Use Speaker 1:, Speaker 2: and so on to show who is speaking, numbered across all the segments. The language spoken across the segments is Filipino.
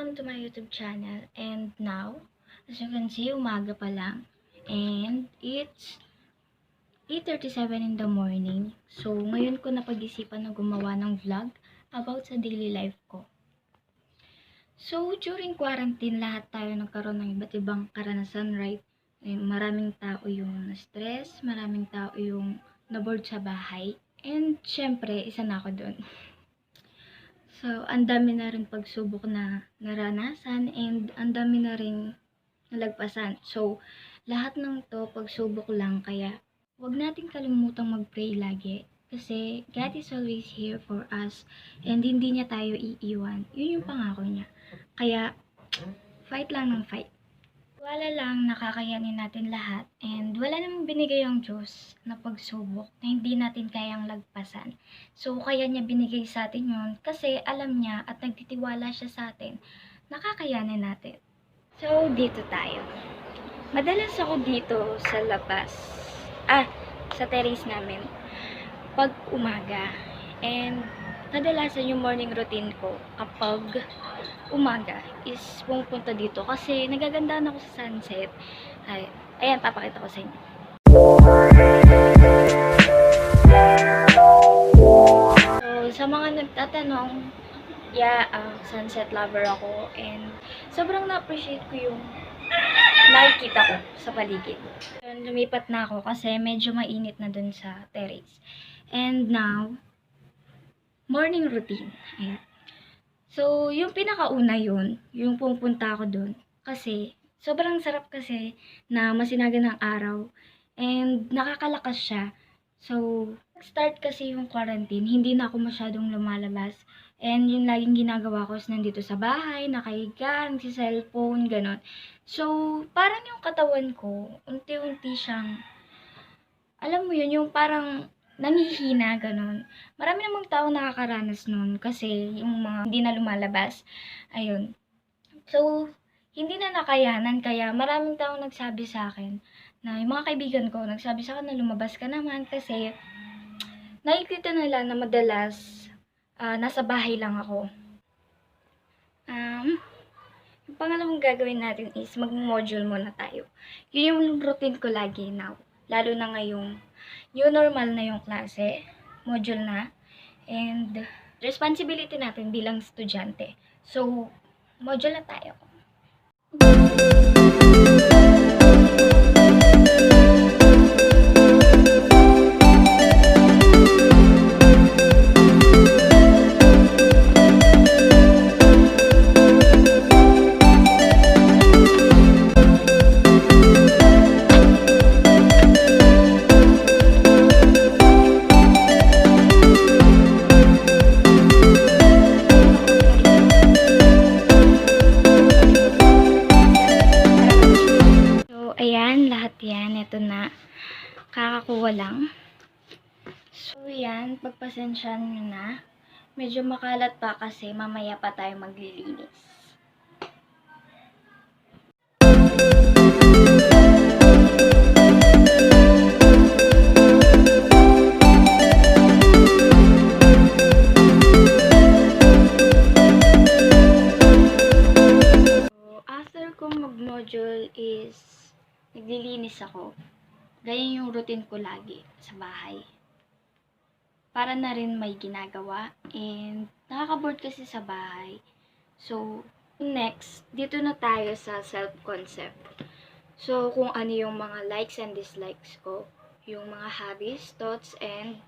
Speaker 1: welcome to my YouTube channel. And now, as you can see, umaga pa lang. And it's 8:37 in the morning. So, ngayon ko napag-isipan na gumawa ng vlog about sa daily life ko. So, during quarantine, lahat tayo nagkaroon ng iba't ibang karanasan, right? Maraming tao yung na-stress, maraming tao yung na-bored sa bahay. And, syempre, isa na ako dun. So, ang dami na rin pagsubok na naranasan and ang dami na rin nalagpasan. So, lahat ng to pagsubok lang kaya wag nating kalimutang mag-pray lagi kasi God is always here for us and hindi niya tayo iiwan. Yun yung pangako niya. Kaya, fight lang ng fight. Wala lang nakakayanin natin lahat and wala namang binigay ang Diyos na pagsubok na hindi natin kayang lagpasan. So, kaya niya binigay sa atin yun kasi alam niya at nagtitiwala siya sa atin na kakayanin natin. So, dito tayo. Madalas ako dito sa labas. Sa terrace namin. Pag umaga. And kadalasan yung morning routine ko kapag umaga is pumupunta dito kasi nagagandaan ako sa sunset. Ayan, papakita ko sa inyo. So, sa mga nagtatanong, sunset lover ako and sobrang na-appreciate ko yung nakikita ko sa paligid. Lumipat na ako kasi medyo mainit na dun sa terrace. And now, morning routine. Ayan. So, yung pinakauna yun, yung pumunta ako dun. Kasi, sobrang sarap kasi na masinagan ng araw. And, nakakalakas siya. So, start kasi yung quarantine, hindi na ako masyadong lumalabas. And, yung laging ginagawa ko is nandito sa bahay, nakahiga, nagsi-cellphone, ganon. So, parang yung katawan ko, unti-unti siyang, alam mo yun, yung parang nanghihina, ganon. Marami namang tao nakakaranas nun kasi yung mga hindi na lumalabas. Ayun. So, hindi na nakayanan kaya maraming tao nagsabi sa akin na yung mga kaibigan ko nagsabi sa akin na lumabas ka naman kasi nakikita nila na madalas nasa bahay lang ako. Yung pangalawang gagawin natin is mag-module muna tayo. Yun yung routine ko lagi now. Lalo na ngayong new normal na yung klase, module na, and responsibility natin bilang estudyante. So, module na tayo. Ito na, kakakuha lang. So, yan, pagpasensyahan nyo na. Medyo makalat pa kasi mamaya pa tayo maglilinis. So, after kong mag-module is naglilinis ako. Ganyan yung routine ko lagi sa bahay. Para na rin may ginagawa and nakaka-bored kasi sa bahay. So, next, dito na tayo sa self-concept. So, kung ano yung mga likes and dislikes ko, yung mga hobbies, thoughts, and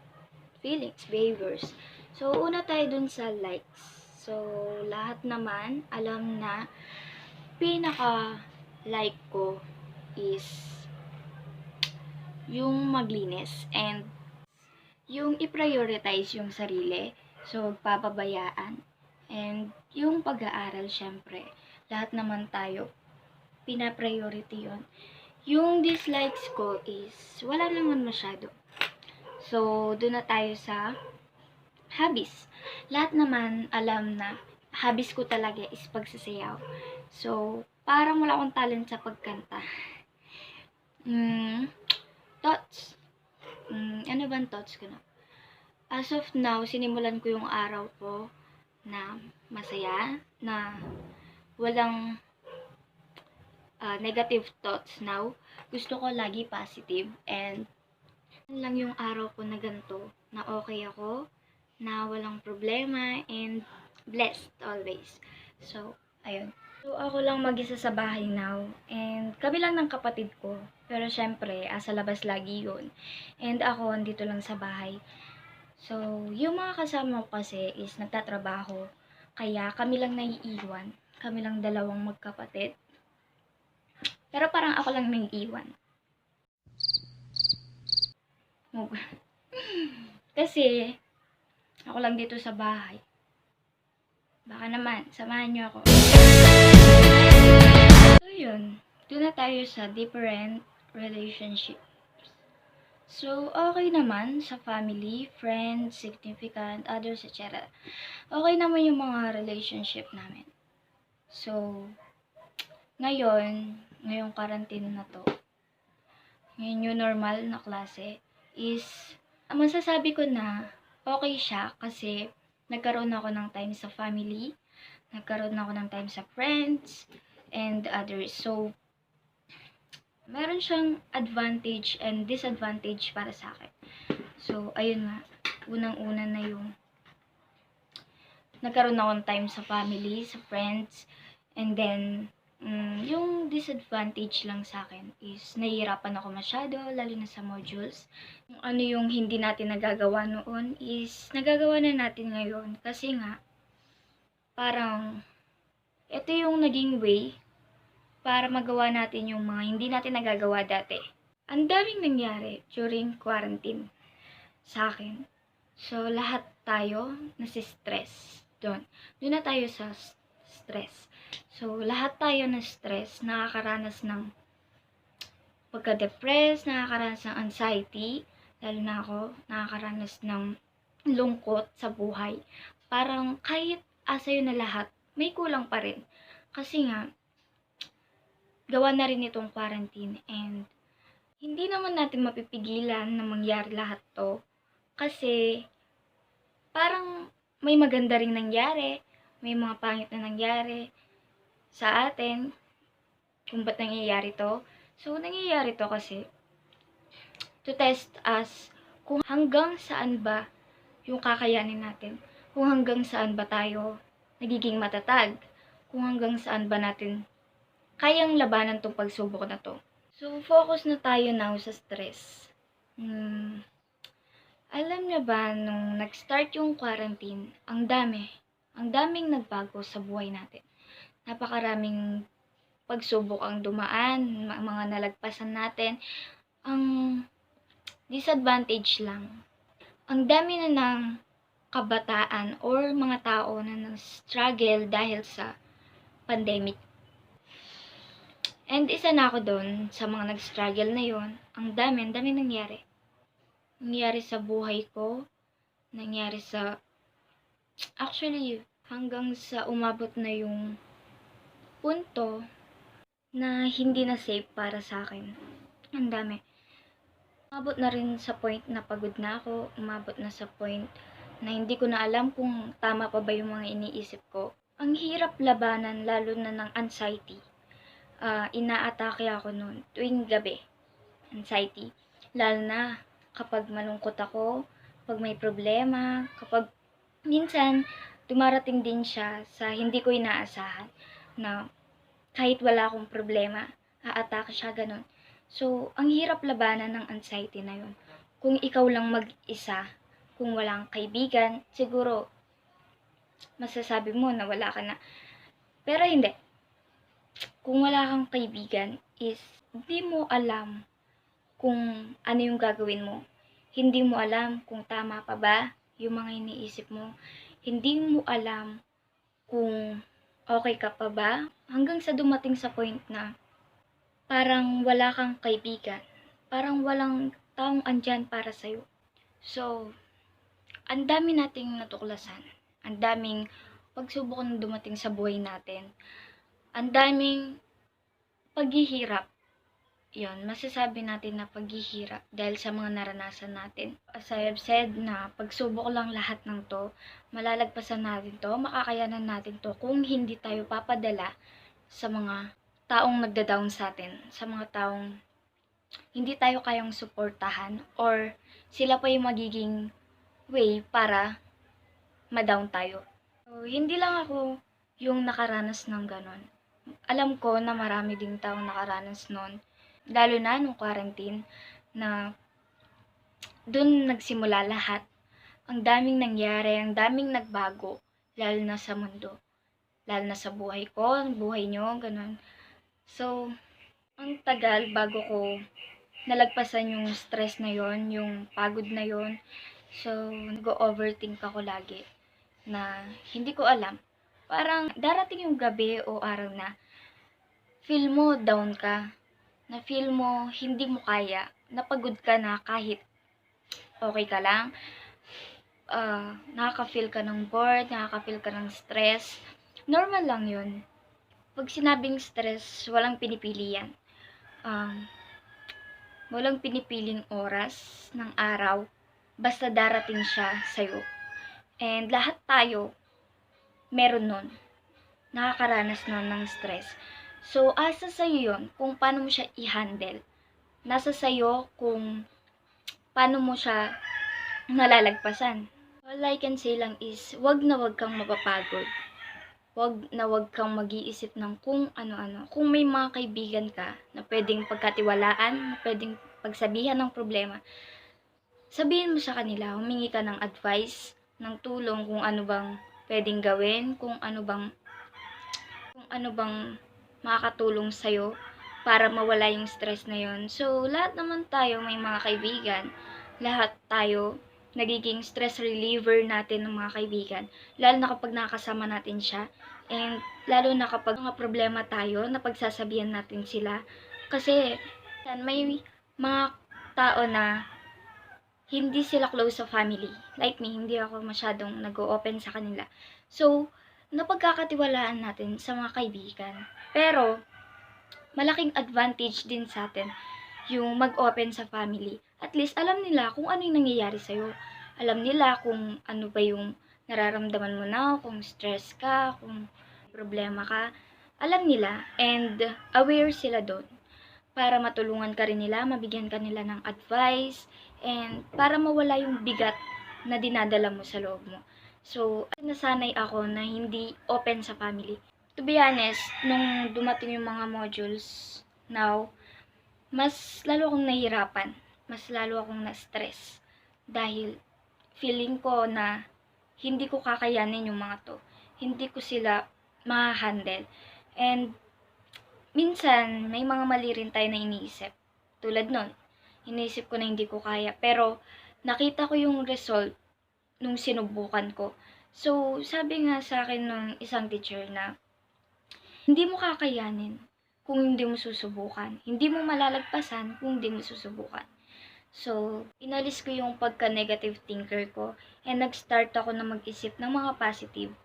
Speaker 1: feelings, behaviors. So, una tayo dun sa likes. So, lahat naman alam na pinaka-like ko is yung maglinis and yung i-prioritize yung sarili. So, papabayaan. And yung pag-aaral, syempre. Lahat naman tayo, pina-priority yun. Yung dislikes ko is, wala naman masyado. So, doon na tayo sa hobbies. Lahat naman alam na hobbies ko talaga is pagsasayaw. So, parang wala akong talent sa pagkanta. Thoughts. Ano bang thoughts ko na? As of now, sinimulan ko yung araw ko na masaya, na walang negative thoughts now. Gusto ko lagi positive, and yun lang yung araw ko na ganito, na okay ako, na walang problema, and blessed always. So, ayun. So, ako lang mag-isa sa bahay now, and kami lang ng kapatid ko. Pero syempre, sa labas lagi yun. And ako, andito lang sa bahay. So, yung mga kasama ko kasi is nagtatrabaho. Kaya kami lang naiiwan. Kami lang dalawang magkapatid. Pero parang ako lang naiiwan. Kasi, ako lang dito sa bahay. Baka naman, samahan niyo ako. So, yun. Doon na tayo sa different relationships. So, okay naman sa family, friends, significant, others, etc. Okay naman yung mga relationship namin. So, ngayong quarantine na to, ngayon yung normal na klase, is, masasabi ko na okay siya kasi nagkaroon ako ng time sa family, nagkaroon ako ng time sa friends, and others. So, meron siyang advantage and disadvantage para sa akin. So, ayun nga, unang-una na yung nagkaroon ako ng time sa family, sa friends, and then, yung disadvantage lang sa akin is nahihirapan ako masyado, lalo na sa modules. Kung ano yung hindi natin nagagawa noon is nagagawa na natin ngayon. Kasi nga, parang, ito yung naging way para magawa natin yung mga hindi natin nagagawa dati. Ang daming nangyari during quarantine sa akin. So, lahat tayo nasi-stress doon. Doon na tayo sa stress. So, lahat tayo na stress, nakakaranas ng pagka-depress, nakakaranas ng anxiety, lalo na ako, nakakaranas ng lungkot sa buhay. Parang kahit sa'yo na lahat, may kulang pa rin. Kasi nga, gawa na rin itong quarantine, and hindi naman natin mapipigilan na mangyari lahat to. Kasi, parang may maganda rin nangyari, may mga pangit na nangyari sa atin, kung ba't nangyayari to. So, nangyayari to kasi to test us kung hanggang saan ba yung kakayanin natin. Kung hanggang saan ba tayo nagiging matatag. Kung hanggang saan ba natin kayang labanan tong pagsubok na to. So, focus na tayo now sa stress. Alam niyo ba, nung nag-start yung quarantine, ang daming nagbago sa buhay natin. Napakaraming pagsubok ang dumaan, mga nalagpasan natin. Ang disadvantage lang, ang dami na ng kabataan or mga tao na nag-struggle dahil sa pandemic. And isa na ako doon sa mga nag-struggle na yon. Ang dami nangyari. Nangyari sa buhay ko, nangyari sa, actually, hanggang sa umabot na yung punto na hindi na safe para sa akin. Ang dami. Umabot na rin sa point na pagod na ako, umabot na sa point na hindi ko na alam kung tama pa ba yung mga iniisip ko. Ang hirap labanan, lalo na ng anxiety. Inaatake ako noon tuwing gabi. Anxiety. Lalo na kapag malungkot ako, kapag may problema, kapag minsan dumarating din siya sa hindi ko inaasahan na kahit wala akong problema, aatake siya ganun. So, ang hirap labanan ng anxiety na yun. Kung ikaw lang mag-isa, kung walang kaibigan, siguro masasabi mo na wala ka na. Pero hindi. Kung wala kang kaibigan is hindi mo alam kung ano yung gagawin mo. Hindi mo alam kung tama pa ba yung mga iniisip mo. Hindi mo alam kung okay ka pa ba. Hanggang sa dumating sa point na parang wala kang kaibigan. Parang walang taong andyan para sa'yo. So, ang dami nating natuklasan. Ang daming pagsubok na dumating sa buhay natin. Ang daming paghihirap yun, masasabi natin na paghihirap dahil sa mga naranasan natin. As I have said na pagsubok lang lahat ng to, malalagpasan natin to, makakayanan natin to kung hindi tayo papadala sa mga taong nagda-down sa atin, sa mga taong hindi tayo kayang suportahan or sila pa yung magiging way para ma-down tayo. So, hindi lang ako yung nakaranas ng ganon. Alam ko na marami ding taong nakaranas nun. Lalo na nung quarantine na dun nagsimula lahat. Ang daming nangyari, ang daming nagbago, lalo na sa mundo. Lalo na sa buhay ko, buhay nyo, ganun. So, ang tagal bago ko nalagpasan yung stress na yon, yung pagod na yon. So, nag-overthink ako lagi na hindi ko alam. Parang darating yung gabi o araw na feel mo down ka, na feel mo hindi mo kaya, napagod ka na kahit okay ka lang, nakaka-feel ka ng bored, nakaka-feel ka ng stress. Normal lang yun. Pag sinabing stress, walang pinipili yan. Walang pinipiling oras ng araw, basta darating siya sa'yo. And lahat tayo, meron nun. Nakakaranas nun ng stress. So, asa sa'yo yun kung paano mo siya i-handle. Nasa sa'yo kung paano mo siya nalalagpasan. All I can say lang is, wag kang mapapagod. Wag kang mag-iisip ng kung ano-ano. Kung may mga kaibigan ka na pwedeng pagkatiwalaan, na pwedeng pagsabihan ng problema, sabihin mo sa kanila, humingi ka ng advice, ng tulong kung ano bang pwedeng gawin, kung ano bang makakatulong sa'yo para mawala yung stress na yon. So, lahat naman tayo may mga kaibigan. Lahat tayo nagiging stress reliever natin ng mga kaibigan. Lalo na kapag nakasama natin siya. And lalo na kapag mga problema tayo, napagsasabihan natin sila. Kasi may mga tao na hindi sila close sa family. Like me, hindi ako masyadong nag-o-open sa kanila. So, napagkakatiwalaan natin sa mga kaibigan. Pero, malaking advantage din sa atin yung mag-open sa family. At least, alam nila kung ano yung nangyayari sa'yo. Alam nila kung ano ba yung nararamdaman mo na, kung stress ka, kung problema ka. Alam nila and aware sila doon. Para matulungan ka rin nila, mabigyan ka nila ng advice, and para mawala yung bigat na dinadala mo sa loob mo. So, nasanay ako na hindi open sa family. To be honest, nung dumating yung mga modules now, mas lalo akong nahihirapan. Mas lalo akong na-stress. Dahil feeling ko na hindi ko kakayanin yung mga to. Hindi ko sila ma-handle. And minsan, may mga mali rin tayo na iniisip. Tulad nun, iniisip ko na hindi ko kaya. Pero, nakita ko yung result nung sinubukan ko. So, sabi nga sa akin nung isang teacher na, hindi mo kakayanin kung hindi mo susubukan. Hindi mo malalagpasan kung hindi mo susubukan. So, inalis ko yung pagka-negative thinker ko and nag-start ako na mag-isip ng mga positive.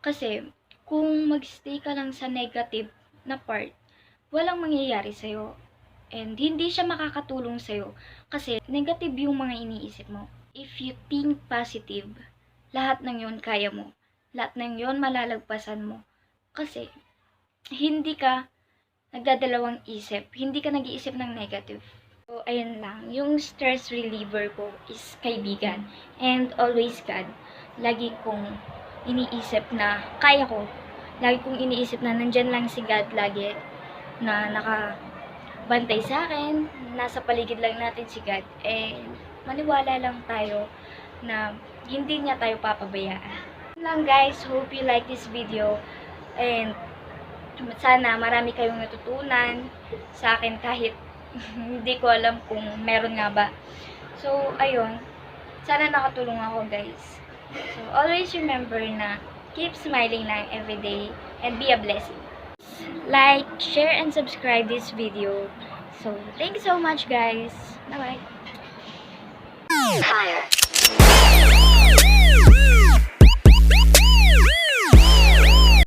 Speaker 1: Kasi, kung mag-stay ka lang sa negative na part, walang mangyayari sa'yo. And hindi siya makakatulong sa'yo kasi negative yung mga iniisip mo. If you think positive, lahat ng yun kaya mo. Lahat ng yun malalagpasan mo. Kasi, hindi ka nagdadalawang isip. Hindi ka nag-iisip ng negative. So, ayun lang. Yung stress reliever ko is kaibigan. And always God. Lagi kong iniisip na kaya ko. Lagi kong iniisip na nandyan lang si God lagi na nakabantay sa akin. Nasa paligid lang natin si God. And maniwala lang tayo na hindi niya tayo papabayaan. Yun lang guys. Hope you like this video. And sana marami kayong natutunan sa akin kahit hindi ko alam kung meron nga ba. So, ayun. Sana nakatulong ako guys. So, always remember na keep smiling lang everyday and be a blessing. Like, share, and subscribe this video. So, thank you so much guys. Bye-bye.